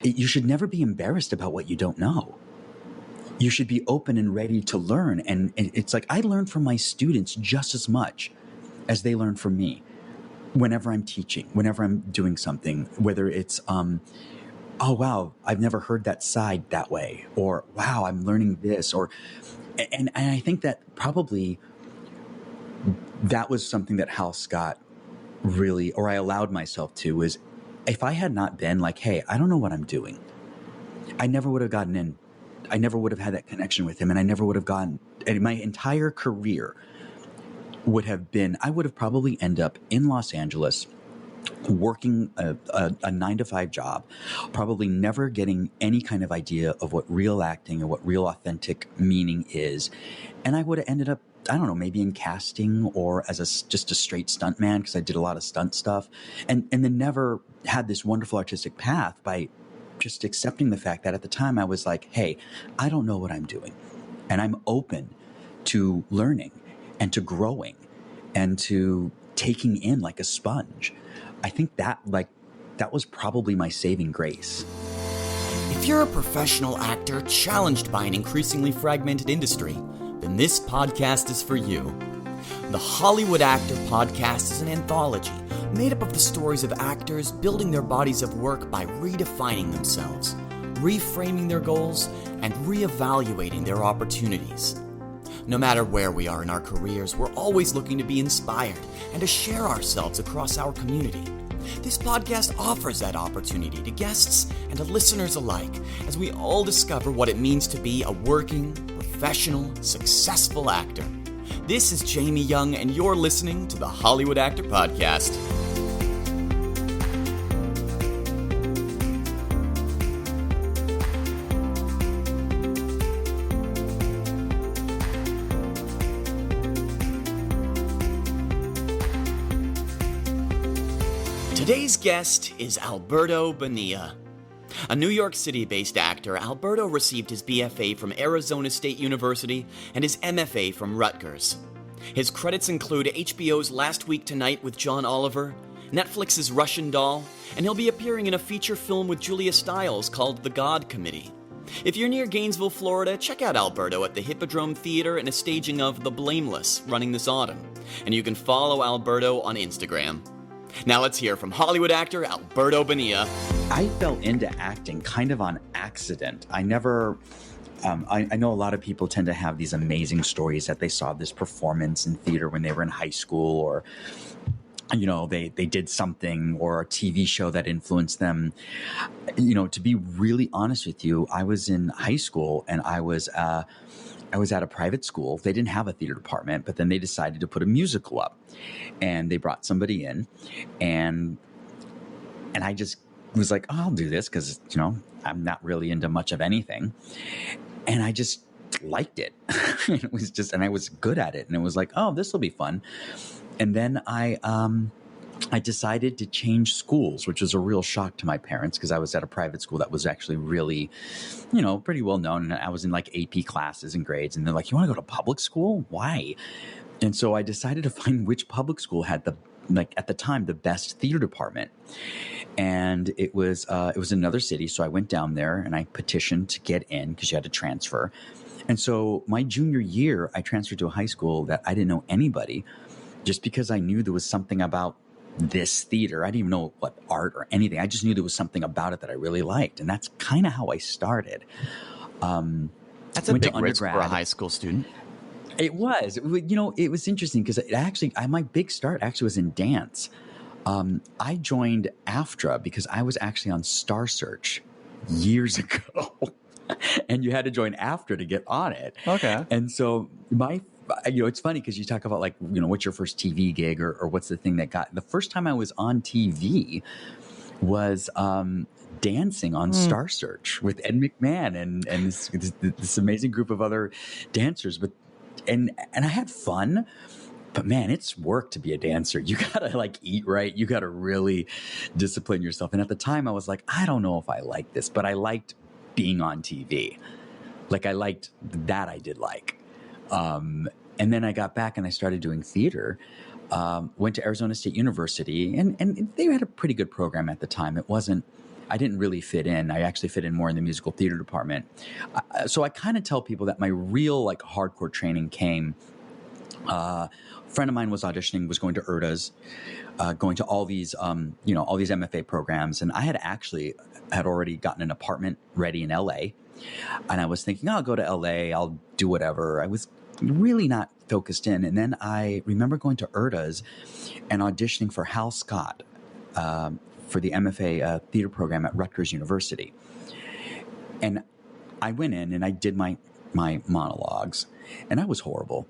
You should never be embarrassed about what you don't know. You should be open and ready to learn. And it's like I learn from my students just as much as they learn from me whenever I'm teaching, whenever I'm doing something, whether it's, oh, wow, I've never heard that side that way, or wow, I'm learning this, and I think that probably that was something that Hal Scott really, or I allowed myself to, was if I had not been like, hey, I don't know what I'm doing, I never would have gotten in. I never would have had that connection with him, and I never would have gotten, and my entire career would have been, I would have probably ended up in Los Angeles working a 9-to-5 job, probably never getting any kind of idea of what real acting and what real authentic meaning is. And I would have ended up, I don't know, maybe in casting or as just a straight stunt man, because I did a lot of stunt stuff, and then never had this wonderful artistic path by just accepting the fact that at the time I was like, hey, I don't know what I'm doing, and I'm open to learning and to growing and to taking in like a sponge. I think that was probably my saving grace. If you're a professional actor challenged by an increasingly fragmented industry, then this podcast is for you. The Hollywood Actor Podcast is an anthology made up of the stories of actors building their bodies of work by redefining themselves, reframing their goals, and reevaluating their opportunities. No matter where we are in our careers, we're always looking to be inspired and to share ourselves across our community. This podcast offers that opportunity to guests and to listeners alike as we all discover what it means to be a working, professional, successful actor. This is Jamie Young, and you're listening to the Hollywood Actor Podcast. Today's guest is Alberto Bonilla. A New York City-based actor, Alberto received his BFA from Arizona State University and his MFA from Rutgers. His credits include HBO's Last Week Tonight with John Oliver, Netflix's Russian Doll, and he'll be appearing in a feature film with Julia Stiles called The God Committee. If you're near Gainesville, Florida, check out Alberto at the Hippodrome Theater and a staging of The Blameless running this autumn. And you can follow Alberto on Instagram. Now let's hear from Hollywood actor Alberto Bonilla. I fell into acting kind of on accident. I never, I know a lot of people tend to have these amazing stories that they saw this performance in theater when they were in high school, or, you know, they did something or a TV show that influenced them. You know, to be really honest with you, I was in high school and I was at a private school. They didn't have a theater department, but then they decided to put a musical up, and they brought somebody in, and I just was like, oh, I'll do this because, you know, I'm not really into much of anything, and I just liked it. It was just, and I was good at it, and it was like, oh, this will be fun. And then I decided to change schools, which was a real shock to my parents because I was at a private school that was actually really, you know, pretty well known. And I was in like AP classes and grades, and they're like, you want to go to public school? Why? And so I decided to find which public school had at the time, the best theater department. And it was another city. So I went down there and I petitioned to get in because you had to transfer. And so my junior year, I transferred to a high school that I didn't know anybody, just because I knew there was something about this theater. I didn't even know what art or anything. I just knew there was something about it that I really liked. And that's kind of how I started. That's a big risk for a high school student. It was. You know, it was interesting because my big start actually was in dance. I joined AFTRA because I was actually on Star Search years ago. And you had to join AFTRA to get on it. Okay. And so it's funny because you talk about like, you know, what's your first TV gig or what's the thing that the first time I was on TV was dancing on Star Search with Ed McMahon and this amazing group of other dancers. And I had fun, but man, it's work to be a dancer. You gotta like eat right. You gotta really discipline yourself. And at the time I was like, I don't know if I like this, but I liked being on TV. Like I liked that. I did like. And then I got back and I started doing theater, went to Arizona State University, and they had a pretty good program at the time. It wasn't I didn't really fit in. I actually fit in more in the musical theater department. So I kind of tell people that my real like hardcore training came. A friend of mine was auditioning, was going to URTAs, going to all these, all these MFA programs. And I had already gotten an apartment ready in LA. And I was thinking, I'll go to LA, I'll do whatever. I was really not focused in. And then I remember going to URTAs and auditioning for Hal Scott for the MFA theater program at Rutgers University. And I went in and I did my monologues, and I was horrible.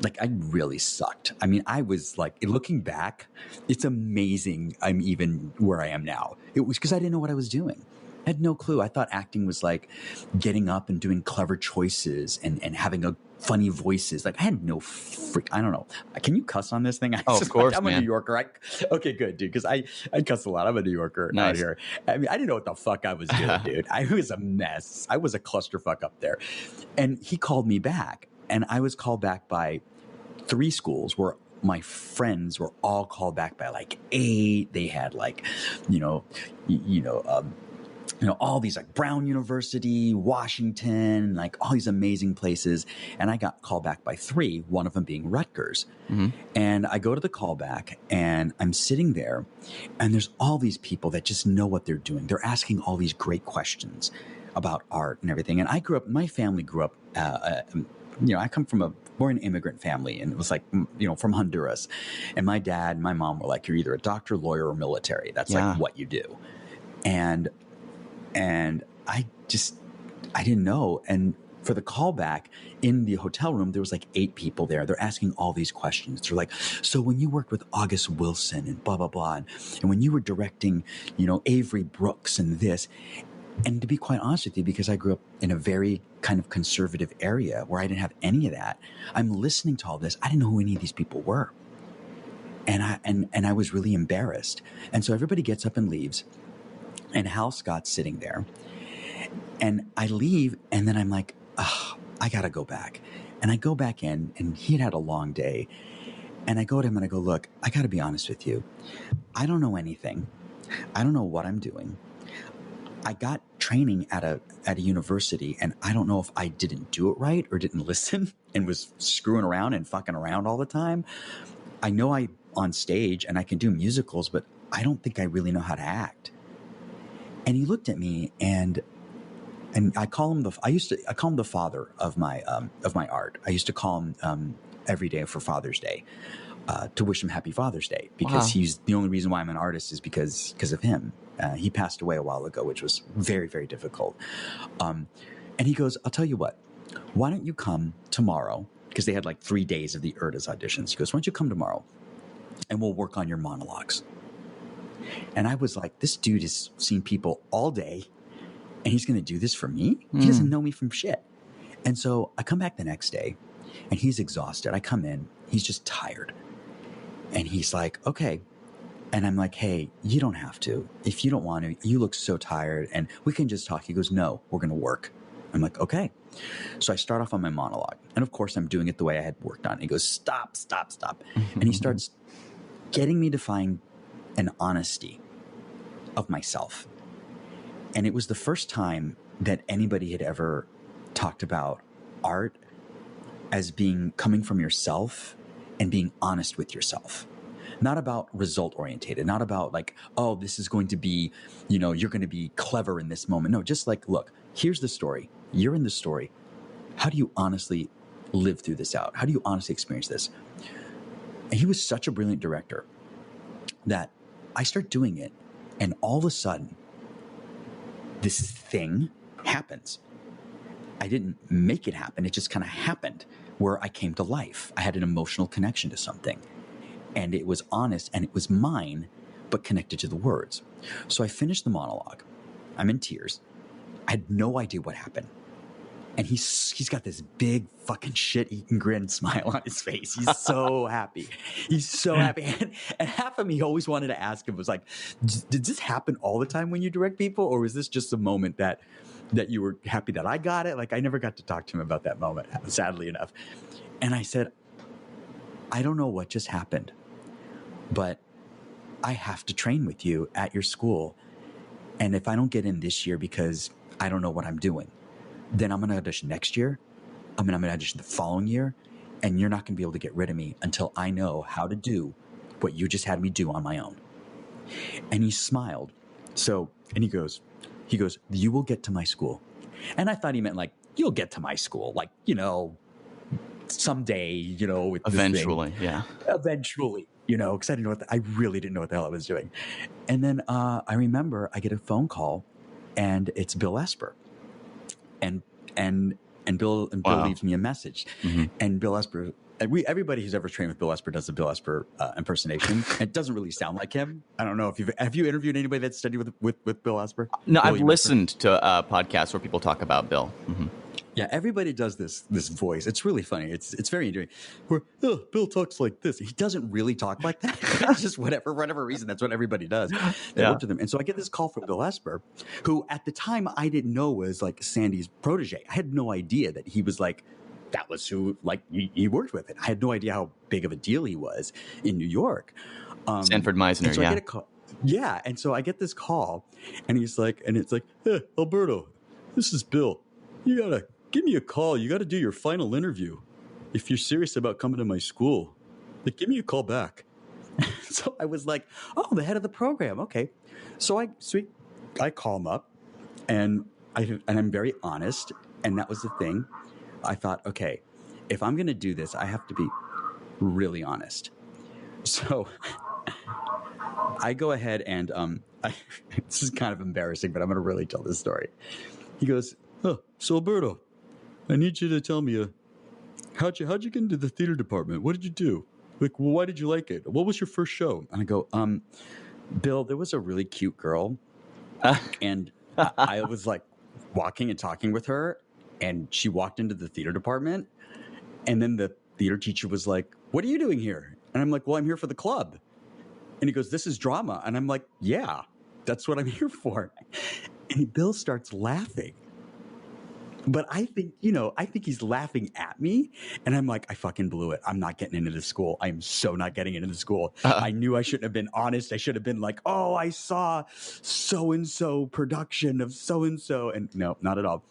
Like, I really sucked. I mean, I was like, looking back, it's amazing I'm even where I am now. It was because I didn't know what I was doing. I had no clue. I thought acting was like getting up and doing clever choices and having a funny voices. Like, I had no I don't know. Can you cuss on this thing? Of course, I'm man. a New Yorker. Okay, good, dude. Because I cuss a lot. I'm a New Yorker out here. I mean, I didn't know what the fuck I was doing, dude. I was a mess. I was a clusterfuck up there. And he called me back. And I was called back by 3 schools where my friends were all called back by like 8. They had like, all these like Brown University, Washington, like all these amazing places. And I got called back by 3, one of them being Rutgers. Mm-hmm. And I go to the callback and I'm sitting there and there's all these people that just know what they're doing. They're asking all these great questions about art and everything. And my family grew up, we're an immigrant family, and it was like, from Honduras. And my dad and my mom were like, you're either a doctor, lawyer, or military. That's like what you do. And I didn't know. And for the callback in the hotel room, there was like 8 people there. They're asking all these questions. They're like, so when you worked with August Wilson and blah, blah, blah, and when you were directing, Avery Brooks and this. And to be quite honest with you, because I grew up in a very kind of conservative area where I didn't have any of that, I'm listening to all this. I didn't know who any of these people were. And I was really embarrassed. And so everybody gets up and leaves. And Hal Scott's sitting there. And I leave, and then I'm like, I got to go back. And I go back in, and he had a long day. And I go to him and I go, look, I got to be honest with you. I don't know anything. I don't know what I'm doing. I got training at a university, and I don't know if I didn't do it right or didn't listen and was screwing around and fucking around all the time. I know I'm on stage and I can do musicals, but I don't think I really know how to act. And he looked at me, and I call him I call him the father of my art. I used to call him every day for Father's Day to wish him Happy Father's Day, because he's the only reason why I'm an artist is because of him. He passed away a while ago, which was very, very difficult. And he goes, I'll tell you what, why don't you come tomorrow? Because they had like 3 days of the URTAS auditions. He goes, why don't you come tomorrow and we'll work on your monologues? And I was like, this dude has seen people all day and he's going to do this for me? He doesn't know me from shit. And so I come back the next day and he's exhausted. I come in, he's just tired. And he's like, okay. And I'm like, hey, you don't have to. If you don't want to, you look so tired and we can just talk. He goes, no, we're going to work. I'm like, okay. So I start off on my monologue. And of course, I'm doing it the way I had worked on it. He goes, stop, stop, stop. And he starts getting me to find an honesty of myself. And it was the first time that anybody had ever talked about art as being coming from yourself and being honest with yourself. Not about result orientated, not about like, oh, this is going to be, you're going to be clever in this moment. No, just like, look, here's the story. You're in the story. How do you honestly live through this out? How do you honestly experience this? And he was such a brilliant director that I start doing it. And all of a sudden, this thing happens. I didn't make it happen. It just kind of happened where I came to life. I had an emotional connection to something. And it was honest and it was mine, but connected to the words. So I finished the monologue. I'm in tears. I had no idea what happened. And he's got this big fucking shit-eating grin smile on his face. He's so happy. He's so happy. And half of me always wanted to ask him, was like, did this happen all the time when you direct people? Or was this just a moment that you were happy that I got it? Like, I never got to talk to him about that moment, sadly enough. And I said, I don't know what just happened, but I have to train with you at your school. And if I don't get in this year because I don't know what I'm doing, then I'm going to audition next year. I'm going to audition the following year. And you're not going to be able to get rid of me until I know how to do what you just had me do on my own. And he smiled. And he goes, you will get to my school. And I thought he meant like, you'll get to my school. Like, someday, with eventually. Yeah. Eventually, because I didn't know I really didn't know what the hell I was doing. And then I remember I get a phone call and it's Bill Esper. And Bill leaves me a message. Mm-hmm. And Bill Esper, everybody who's ever trained with Bill Esper does a Bill Esper impersonation. It doesn't really sound like him. I don't know if have you interviewed anybody that's studied with Bill Esper? No, I've listened to podcasts where people talk about Bill. Mm-hmm. Yeah, everybody does this voice. It's really funny. It's very enjoying. Where Bill talks like this. He doesn't really talk like that. It's just for whatever reason, that's what everybody does. They work with him. And so I get this call from Bill Esper, who at the time I didn't know was like Sandy's protege. I had no idea that he was like, that was who like he worked with it. I had no idea how big of a deal he was in New York. Sanford Meisner, so I get a call. Yeah, and so I get this call, and it's like, hey, Alberto, this is Bill. You gotta give me a call. You got to do your final interview. If you're serious about coming to my school, like, give me a call back. So I was like, oh, the head of the program. Okay. So I call him up and I'm very honest. And that was the thing. I thought, okay, if I'm going to do this, I have to be really honest. So I go ahead and this is kind of embarrassing, but I'm going to really tell this story. He goes, oh, so Alberto, I need you to tell me, how'd you get into the theater department? What did you do? Like, well, why did you like it? What was your first show? And I go, Bill, there was a really cute girl. And I was like walking and talking with her, and she walked into the theater department. And then the theater teacher was like, what are you doing here? And I'm like, well, I'm here for the club. And he goes, this is drama. And I'm like, yeah, that's what I'm here for. And Bill starts laughing. But I think he's laughing at me. And I'm like, I fucking blew it. I'm not getting into the school. I am so not getting into the school. I knew I shouldn't have been honest. I should have been like, oh, I saw so-and-so production of so-and-so. And no, not at all.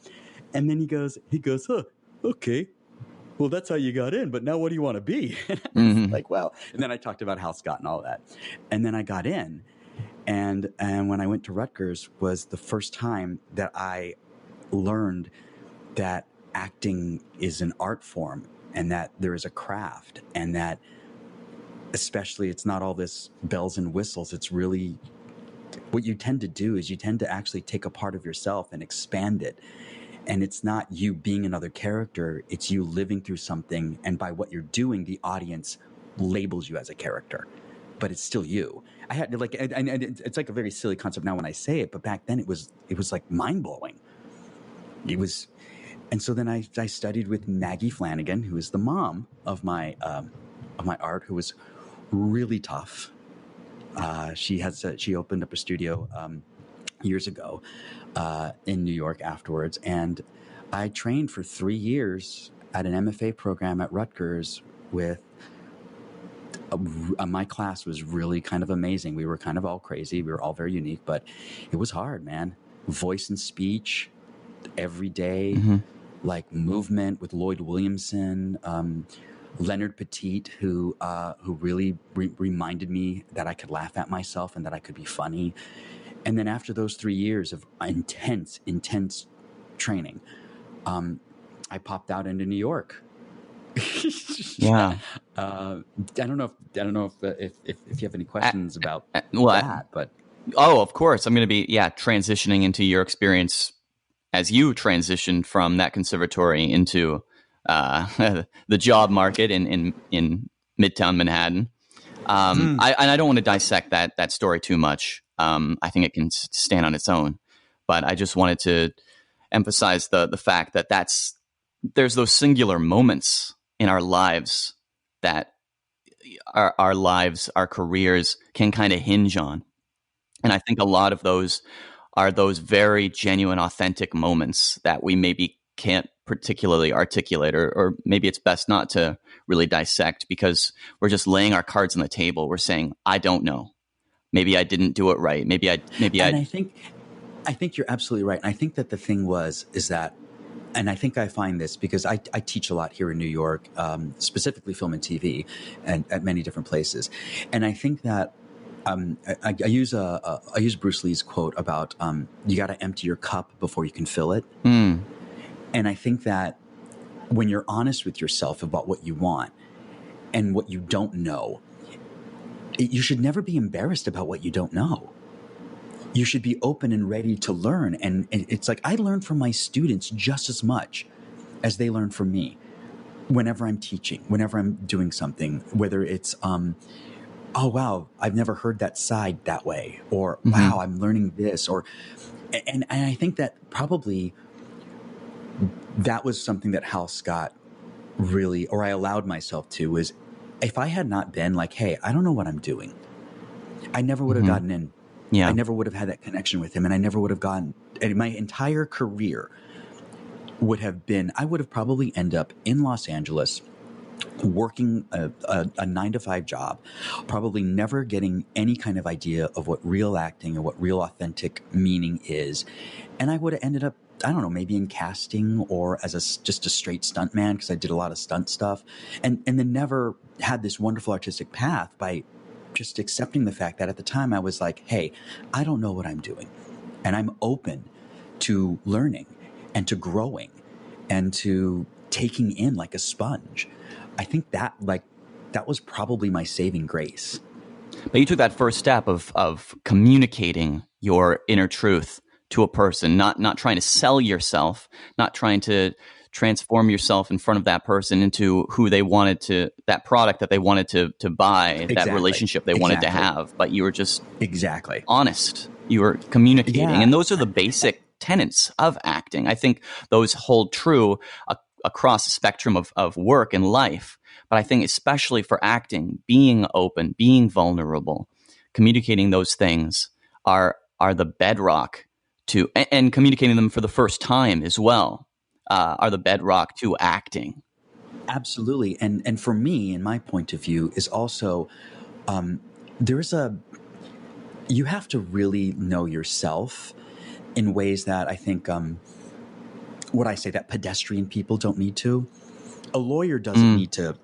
And then he goes, huh, okay. Well, that's how you got in. But now what do you want to be? And I was like, well. And then I talked about Hal Scott and all that. And then I got in. And when I went to Rutgers was the first time that I learned that acting is an art form and that there is a craft, and that especially it's not all this bells and whistles. It's really what you tend to do is you tend to actually take a part of yourself and expand it. And it's not you being another character. It's you living through something. And by what you're doing, the audience labels you as a character, but it's still you. I had to and it's like a very silly concept now when I say it, but back then it was like mind blowing. It was. And so then I studied with Maggie Flanagan, who is the mom of my art, who was really tough. She opened up a studio years ago in New York afterwards, and I trained for 3 years at an MFA program at Rutgers with. My class was really kind of amazing. We were kind of all crazy. We were all very unique, but it was hard, man. Voice and speech every day. Mm-hmm. Like movement with Lloyd Williamson, Leonard Petit, who really reminded me that I could laugh at myself and that I could be funny. And then after those 3 years of intense training, I popped out into New York. Yeah. I don't know if you have any questions about but of course I'm going to be transitioning into your experience as you transitioned from that conservatory into the job market in Midtown Manhattan. I don't want to dissect that story too much. I think it can stand on its own, but I just wanted to emphasize the fact that there's those singular moments in our lives that our lives, our careers can kind of hinge on. And I think a lot of those are those very genuine, authentic moments that we maybe can't particularly articulate, or maybe it's best not to really dissect because we're just laying our cards on the table. We're saying, I don't know. Maybe I didn't do it right. I think I think you're absolutely right. And I think that the thing is that, and I think I find this because I teach a lot here in New York, specifically film and TV, and at many different places. And I think that I use Bruce Lee's quote about you got to empty your cup before you can fill it. Mm. And I think that when you're honest with yourself about what you want and what you don't know, you should never be embarrassed about what you don't know. You should be open and ready to learn. And it's like I learn from my students just as much as they learn from me whenever I'm teaching, whenever I'm doing something, whether it's, oh, wow, I've never heard that side that way, or wow, I'm learning this, and I think that probably that was something that Hal Scott really, or I allowed myself to, was if I had not been like, hey, I don't know what I'm doing, I never would have gotten in. Yeah. I never would have had that connection with him, and I never would have gotten, and my entire career would have been, I would have probably ended up in Los Angeles working a 9-to-5 job, probably never getting any kind of idea of what real acting and what real authentic meaning is. And I would have ended up, I don't know, maybe in casting or as just a straight stunt man, because I did a lot of stunt stuff, and then never had this wonderful artistic path by just accepting the fact that at the time I was like, hey, I don't know what I'm doing, and I'm open to learning and to growing and to taking in like a sponge. I think that was probably my saving grace. But you took that first step of communicating your inner truth to a person, not trying to sell yourself, not trying to transform yourself in front of that person into who they wanted to, that product that they wanted to buy, exactly. That relationship they wanted to have. But you were just honest. You were communicating. Yeah. And those are the basic tenets of acting. I think those hold true across the spectrum of work and life. But I think especially for acting, being open, being vulnerable, communicating those things are the bedrock to, and communicating them for the first time as well, are the bedrock to acting. Absolutely. And for me, in my point of view, is also you have to really know yourself in ways that I think that pedestrian people don't need to. A lawyer doesn't need to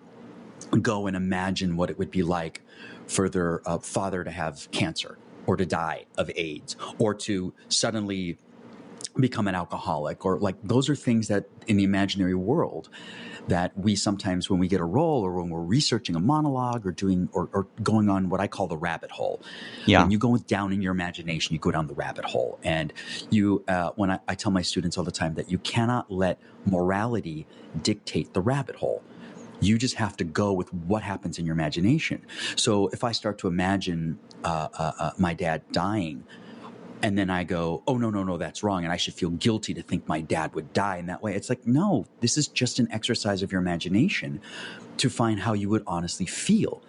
go and imagine what it would be like for their father to have cancer or to die of AIDS or to suddenly become an alcoholic, or like those are things that in the imaginary world that we sometimes, when we get a role or when we're researching a monologue or doing or going on what I call the rabbit hole. Yeah. When you go down in your imagination, you go down the rabbit hole. And you, when I tell my students all the time that you cannot let morality dictate the rabbit hole. You just have to go with what happens in your imagination. So if I start to imagine my dad dying, and then I go, oh, no, that's wrong, and I should feel guilty to think my dad would die in that way. It's like, no, this is just an exercise of your imagination to find how you would honestly feel,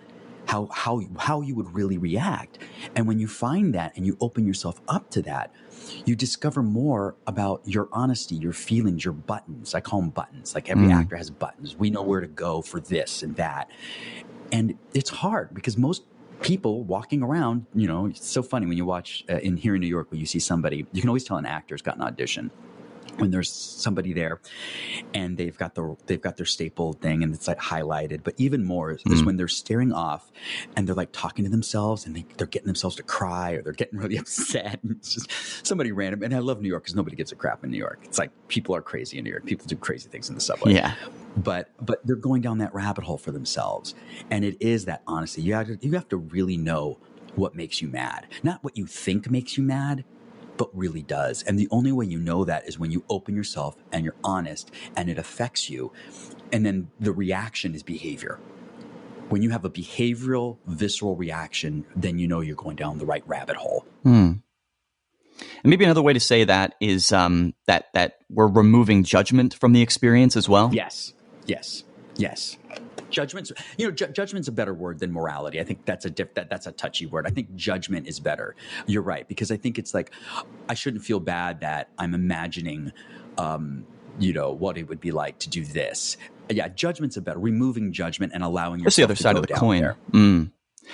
how you would really react. And when you find that and you open yourself up to that, you discover more about your honesty, your feelings, your buttons. I call them buttons. Like every actor has buttons. We know where to go for this and that. And it's hard because most people walking around, it's so funny when you watch here in New York, when you see somebody, you can always tell an actor's got an audition when there's somebody there and they've got their staple thing and it's like highlighted. But even more is when they're staring off and they're like talking to themselves and they're getting themselves to cry or they're getting really upset. And it's just somebody random. And I love New York because nobody gives a crap in New York. It's like people are crazy in New York. People do crazy things in the subway. Yeah. But they're going down that rabbit hole for themselves. And it is that honesty. You have to really know what makes you mad. Not what you think makes you mad, but really does. And the only way you know that is when you open yourself and you're honest and it affects you. And then the reaction is behavior. When you have a behavioral, visceral reaction, then you know you're going down the right rabbit hole. And maybe another way to say that is that we're removing judgment from the experience as well. Yes. Judgment's a better word than morality. I think that's a touchy word. I think judgment is better. You're right, because I think it's like I shouldn't feel bad that I'm imagining, what it would be like to do this. Yeah, judgment's a better. Removing judgment and allowing yourself to go down there. That's the other side of the coin.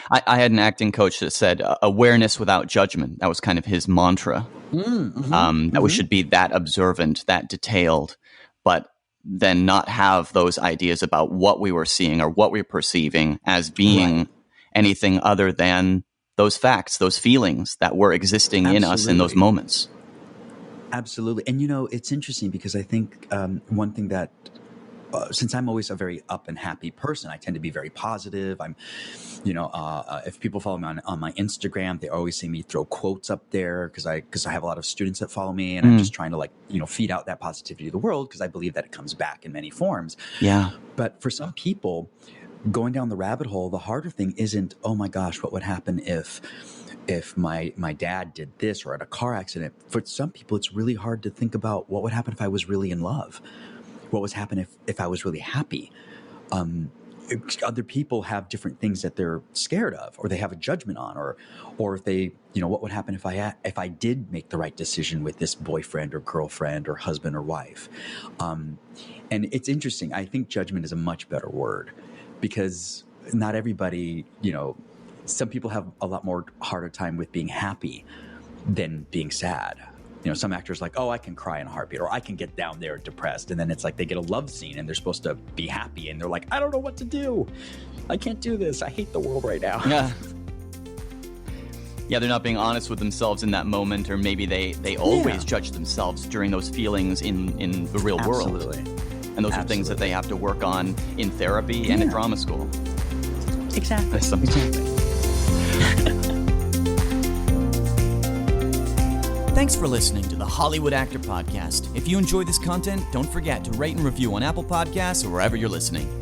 I had an acting coach that said awareness without judgment. That was kind of his mantra. That we should be that observant, that detailed, but then not have those ideas about what we were seeing or what we were perceiving as being anything other than those facts, those feelings that were existing in us in those moments. Absolutely. And, it's interesting because I think one thing that, since I'm always a very up and happy person, I tend to be very positive. I'm, if people follow me on my Instagram, they always see me throw quotes up there because I have a lot of students that follow me, and I'm just trying to feed out that positivity to the world because I believe that it comes back in many forms. Yeah. But for some people, going down the rabbit hole, the harder thing isn't, oh my gosh, what would happen if my dad did this or had a car accident. For some people, it's really hard to think about what would happen if I was really in love. What would happen if I was really happy? Other people have different things that they're scared of, or they have a judgment on, or if they, what would happen if I did make the right decision with this boyfriend or girlfriend or husband or wife? And it's interesting. I think judgment is a much better word because not everybody, some people have a lot more harder time with being happy than being sad. Some actors like, oh, I can cry in a heartbeat, or I can get down there depressed. And then it's like they get a love scene and they're supposed to be happy. And they're like, I don't know what to do. I can't do this. I hate the world right now. Yeah. Yeah, they're not being honest with themselves in that moment, or maybe they always judge themselves during those feelings in the real world. Absolutely. And those are things that they have to work on in therapy and in drama school. Exactly. Thanks for listening to the Hollywood Actor Podcast. If you enjoy this content, don't forget to rate and review on Apple Podcasts or wherever you're listening.